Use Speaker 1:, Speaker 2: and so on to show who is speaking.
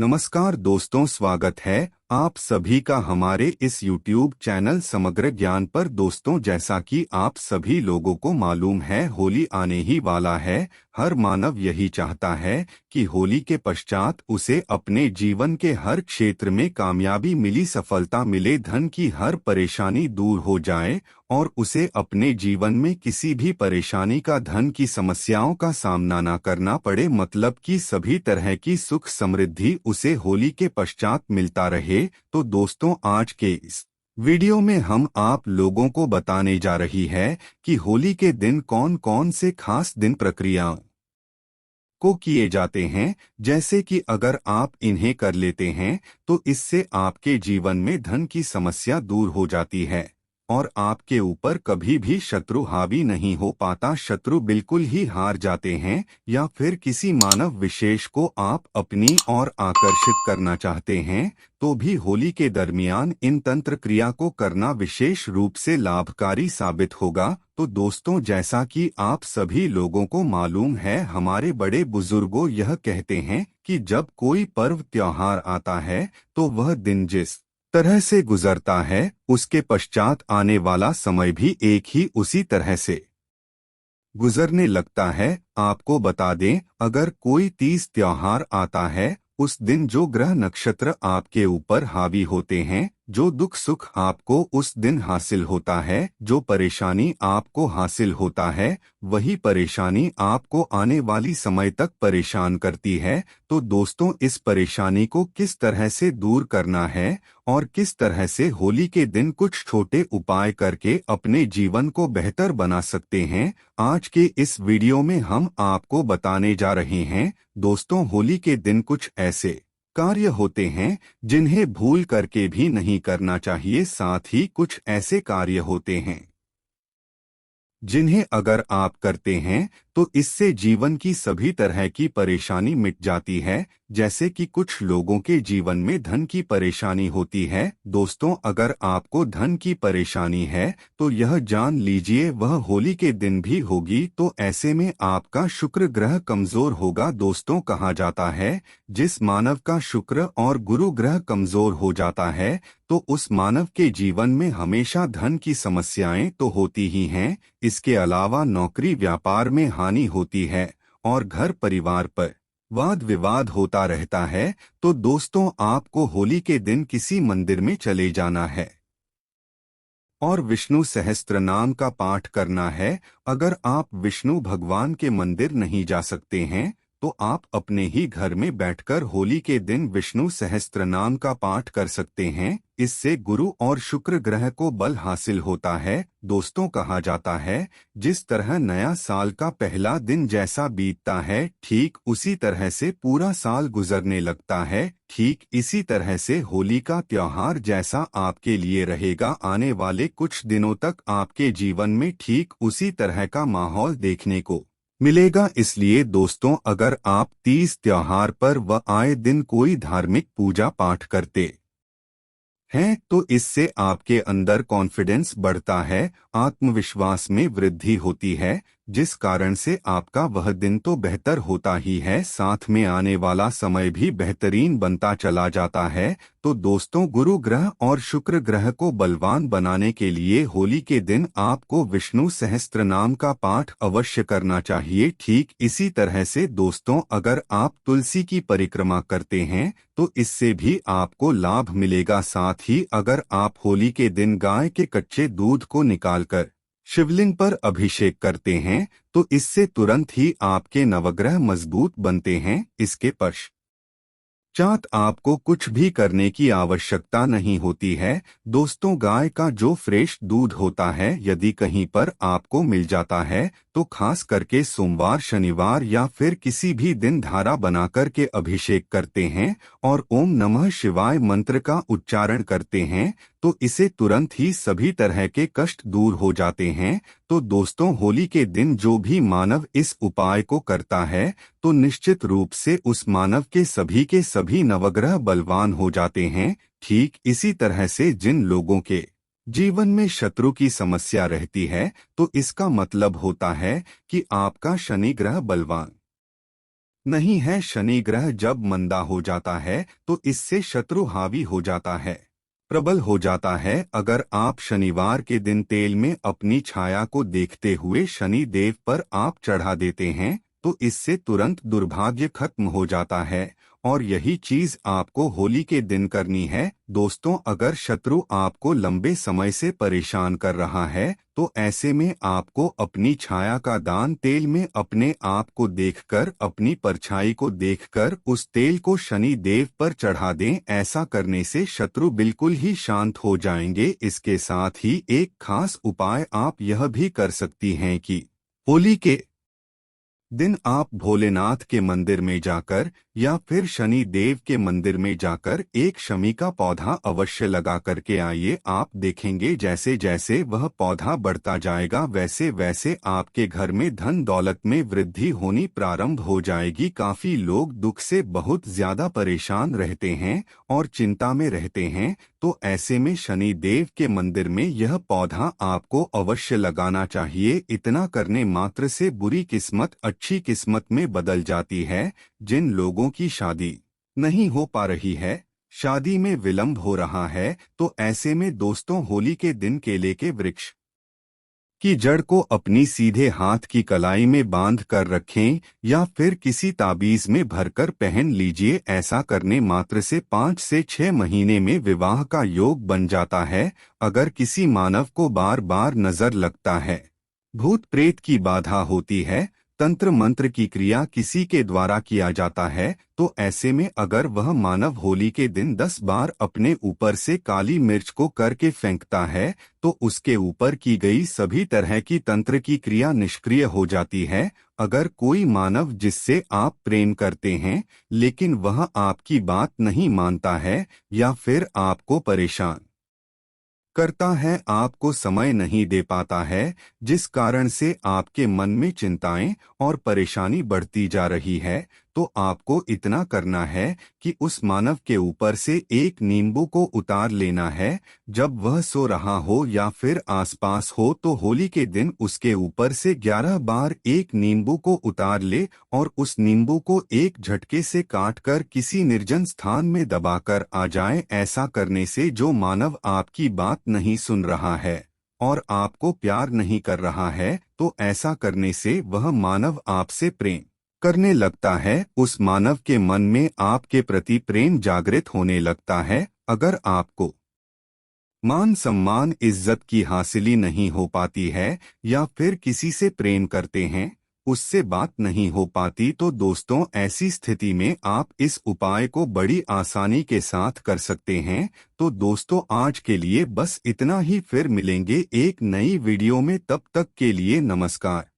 Speaker 1: नमस्कार दोस्तों, स्वागत है आप सभी का हमारे इस YouTube चैनल समग्र ज्ञान पर। दोस्तों, जैसा कि आप सभी लोगों को मालूम है, होली आने ही वाला है। हर मानव यही चाहता है कि होली के पश्चात उसे अपने जीवन के हर क्षेत्र में कामयाबी मिली, सफलता मिले, धन की हर परेशानी दूर हो जाए और उसे अपने जीवन में किसी भी परेशानी का, धन की समस्याओं का सामना न करना पड़े। मतलब कि सभी तरह की सुख समृद्धि उसे होली के पश्चात मिलता रहे। तो दोस्तों, आज के इस वीडियो में हम आप लोगों को बताने जा रही है कि होली के दिन कौन कौन से खास दिन प्रक्रियाओं को किए जाते हैं। जैसे कि अगर आप इन्हें कर लेते हैं तो इससे आपके जीवन में धन की समस्या दूर हो जाती है और आपके ऊपर कभी भी शत्रु हावी नहीं हो पाता। शत्रु बिल्कुल ही हार जाते हैं। या फिर किसी मानव विशेष को आप अपनी ओर आकर्षित करना चाहते हैं तो भी होली के दरमियान इन तंत्र क्रिया को करना विशेष रूप से लाभकारी साबित होगा। तो दोस्तों, जैसा कि आप सभी लोगों को मालूम है, हमारे बड़े बुजुर्गों यह कहते हैं कि जब कोई पर्व त्योहार आता है तो वह दिन जिस तरह से गुजरता है उसके पश्चात आने वाला समय भी एक ही उसी तरह से गुजरने लगता है। आपको बता दें, अगर कोई तीज त्योहार आता है, उस दिन जो ग्रह नक्षत्र आपके ऊपर हावी होते हैं, जो दुख सुख आपको उस दिन हासिल होता है, जो परेशानी आपको हासिल होता है, वही परेशानी आपको आने वाली समय तक परेशान करती है। तो दोस्तों, इस परेशानी को किस तरह से दूर करना है और किस तरह से होली के दिन कुछ छोटे उपाय करके अपने जीवन को बेहतर बना सकते हैं, आज के इस वीडियो में हम आपको बताने जा रहे हैं। दोस्तों, होली के दिन कुछ ऐसे कार्य होते हैं जिन्हें भूल करके भी नहीं करना चाहिए। साथ ही कुछ ऐसे कार्य होते हैं जिन्हें अगर आप करते हैं तो इससे जीवन की सभी तरह की परेशानी मिट जाती है। जैसे कि कुछ लोगों के जीवन में धन की परेशानी होती है। दोस्तों, अगर आपको धन की परेशानी है तो यह जान लीजिए वह होली के दिन भी होगी। तो ऐसे में आपका शुक्र ग्रह कमजोर होगा। दोस्तों, कहा जाता है जिस मानव का शुक्र और गुरु ग्रह कमजोर हो जाता है तो उस मानव के जीवन में हमेशा धन की समस्याएं तो होती ही हैं, इसके अलावा नौकरी व्यापार में हानि होती है और घर परिवार पर वाद विवाद होता रहता है। तो दोस्तों, आपको होली के दिन किसी मंदिर में चले जाना है और विष्णु सहस्त्र नाम का पाठ करना है। अगर आप विष्णु भगवान के मंदिर नहीं जा सकते हैं तो आप अपने ही घर में बैठकर होली के दिन विष्णु सहस्त्र नाम का पाठ कर सकते हैं। इससे गुरु और शुक्र ग्रह को बल हासिल होता है। दोस्तों, कहा जाता है जिस तरह नया साल का पहला दिन जैसा बीतता है, ठीक उसी तरह से पूरा साल गुजरने लगता है। ठीक इसी तरह से होली का त्योहार जैसा आपके लिए रहेगा, आने वाले कुछ दिनों तक आपके जीवन में ठीक उसी तरह का माहौल देखने को मिलेगा। इसलिए दोस्तों, अगर आप तीज त्योहार पर व आए दिन कोई धार्मिक पूजा पाठ करते हैं तो इससे आपके अंदर कॉन्फिडेंस बढ़ता है, आत्मविश्वास में वृद्धि होती है, जिस कारण से आपका वह दिन तो बेहतर होता ही है, साथ में आने वाला समय भी बेहतरीन बनता चला जाता है। तो दोस्तों, गुरु ग्रह और शुक्र ग्रह को बलवान बनाने के लिए होली के दिन आपको विष्णु सहस्त्र नाम का पाठ अवश्य करना चाहिए। ठीक इसी तरह से दोस्तों, अगर आप तुलसी की परिक्रमा करते हैं तो इससे भी आपको लाभ मिलेगा। साथ ही अगर आप होली के दिन गाय के कच्चे दूध को निकालकर शिवलिंग पर अभिषेक करते हैं तो इससे तुरंत ही आपके नवग्रह मजबूत बनते हैं। इसके पश्चात आपको कुछ भी करने की आवश्यकता नहीं होती है। दोस्तों, गाय का जो फ्रेश दूध होता है यदि कहीं पर आपको मिल जाता है तो खास करके सोमवार, शनिवार या फिर किसी भी दिन धारा बनाकर के अभिषेक करते हैं और ओम नमः शिवाय मंत्र का उच्चारण करते हैं तो इसे तुरंत ही सभी तरह के कष्ट दूर हो जाते हैं। तो दोस्तों, होली के दिन जो भी मानव इस उपाय को करता है तो निश्चित रूप से उस मानव के सभी नवग्रह बलवान हो जाते हैं। ठीक इसी तरह से जिन लोगों के जीवन में शत्रु की समस्या रहती है तो इसका मतलब होता है कि आपका शनि ग्रह बलवान नहीं है। शनि ग्रह जब मंदा हो जाता है तो इससे शत्रु हावी हो जाता है, प्रबल हो जाता है। अगर आप शनिवार के दिन तेल में अपनी छाया को देखते हुए शनि देव पर आप चढ़ा देते हैं तो इससे तुरंत दुर्भाग्य खत्म हो जाता है। और यही चीज आपको होली के दिन करनी है दोस्तों। अगर शत्रु आपको लंबे समय से परेशान कर रहा है तो ऐसे में आपको अपनी छाया का दान तेल में अपने आप को देखकर, अपनी परछाई को देखकर उस तेल को शनि देव पर चढ़ा दें। ऐसा करने से शत्रु बिल्कुल ही शांत हो जाएंगे। इसके साथ ही एक खास उपाय आप यह भी कर सकती हैं कि होली के दिन आप भोलेनाथ के मंदिर में जाकर या फिर शनि देव के मंदिर में जाकर एक शमी का पौधा अवश्य लगा करके आइए। आप देखेंगे जैसे जैसे वह पौधा बढ़ता जाएगा वैसे वैसे आपके घर में धन दौलत में वृद्धि होनी प्रारंभ हो जाएगी। काफी लोग दुख से बहुत ज्यादा परेशान रहते हैं और चिंता में रहते हैं, तो ऐसे में शनि देव के मंदिर में यह पौधा आपको अवश्य लगाना चाहिए। इतना करने मात्र से बुरी किस्मत अच्छी किस्मत में बदल जाती है। जिन लोगों की शादी नहीं हो पा रही है, शादी में विलंब हो रहा है, तो ऐसे में दोस्तों होली के दिन केले के वृक्ष की जड़ को अपनी सीधे हाथ की कलाई में बांध कर रखें या फिर किसी ताबीज में भरकर पहन लीजिए। ऐसा करने मात्र से 5 से 6 महीने में विवाह का योग बन जाता है। अगर किसी मानव को बार बार नजर लगता है, भूत प्रेत की बाधा होती है, तंत्र मंत्र की क्रिया किसी के द्वारा किया जाता है, तो ऐसे में अगर वह मानव होली के दिन 10 बार अपने ऊपर से काली मिर्च को करके फेंकता है तो उसके ऊपर की गई सभी तरह की तंत्र की क्रिया निष्क्रिय हो जाती है। अगर कोई मानव जिससे आप प्रेम करते हैं लेकिन वह आपकी बात नहीं मानता है या फिर आपको परेशान करता है, आपको समय नहीं दे पाता है, जिस कारण से आपके मन में चिंताएं और परेशानी बढ़ती जा रही है, तो आपको इतना करना है कि उस मानव के ऊपर से एक नींबू को उतार लेना है। जब वह सो रहा हो या फिर आसपास हो तो होली के दिन उसके ऊपर से 11 बार एक नींबू को उतार ले और उस नींबू को एक झटके से काटकर किसी निर्जन स्थान में दबाकर आ जाए। ऐसा करने से जो मानव आपकी बात नहीं सुन रहा है और आपको प्यार नहीं कर रहा है, तो ऐसा करने से वह मानव आपसे प्रेम करने लगता है। उस मानव के मन में आपके प्रति प्रेम जागृत होने लगता है। अगर आपको मान सम्मान इज्जत की हासिली नहीं हो पाती है या फिर किसी से प्रेम करते हैं, उससे बात नहीं हो पाती, तो दोस्तों ऐसी स्थिति में आप इस उपाय को बड़ी आसानी के साथ कर सकते हैं। तो दोस्तों आज के लिए बस इतना ही, फिर मिलेंगे एक नई वीडियो में। तब तक के लिए नमस्कार।